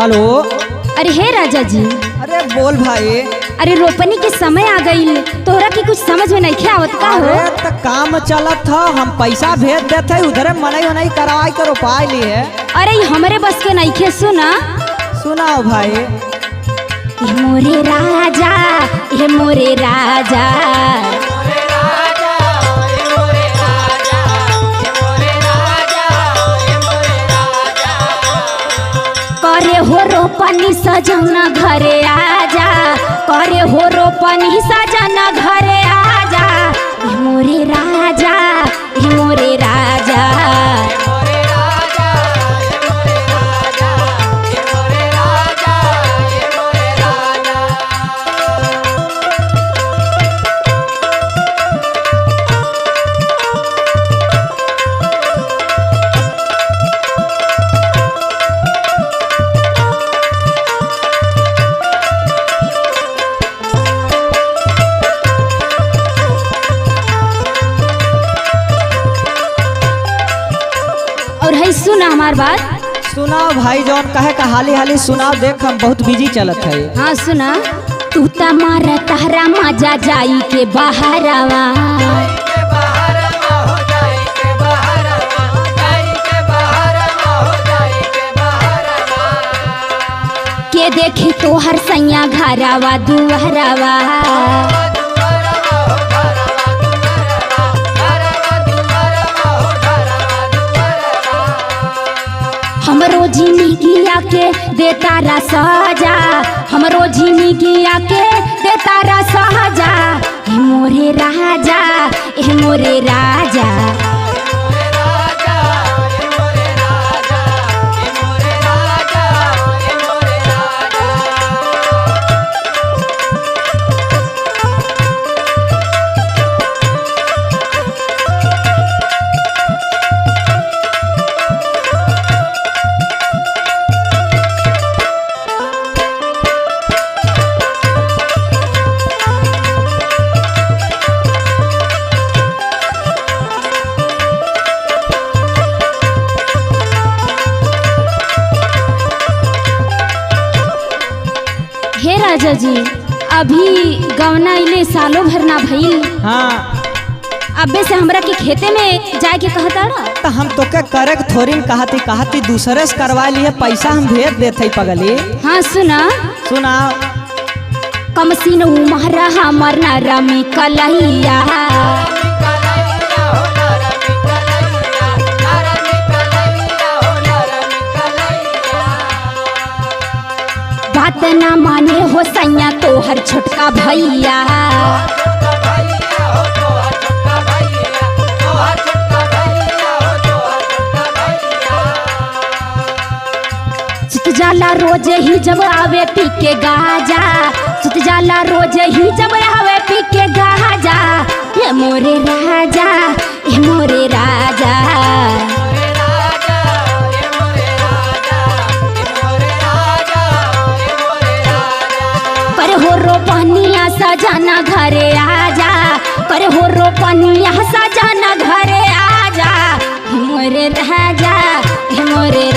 Hello. अरे हे राजा जी। अरे बोल भाई। अरे रोपनी के समय आ गई, तोहरा की कुछ समझ में नहीं आवत का हो? अरे तो काम चलत था, हम पैसा भेज देते उधर मनई वनई करवाई कर उपाय लिए। अरे हमरे बस के नहीं खे। सुना सुनाओ भाई। ये मोरे राजा, ये मोरे राजा, करे हो रोपनी सजना घरे आजा, करे हो रोपनी सजना घरे आजा। ये मोरे राजा, ये मोरे राजा, सुना हमार बात। सुनाओ भाई, जौन कहे का हाली हाली सुनाओ, देख हम बहुत बिजी चलत है। हाँ सुना। तू तमारा तहरा मजा जाई के बहारवा, के देखी तोहर सैया घरवा दुहरवा, हमरो जिंदगिया के देता रा सजा, हमरो जिंदगिया के देता रा सजा। हे मोरे राजा, हे मोरे राजा, हे राजा जी। अभी गवना इले सालों भर ना भइल। हाँ। अबे से हमरा के खेते में जाए के कहता ना, तो हम तो के करे थोड़ी कहती दूसरे से करवा लिए, पैसा हम भेज देते पगली। हाँ सुना। सुनाओ। कमसीन उमहरा हमर नरमी कलहिया, बात ना माने हो सैया तोहर छोटका भैया, सुत जाला रोज ही जब आवे पी के गाजा, सुत जाला रोज ही जब आवे पी के गाजा। ये मोरे राजा, ये मोरे राजा, करे हो रोपनिया सजना घरे आजा, करे हो रोपनिया सजना घरे आजा। हे मोरे राजा, हे मोरे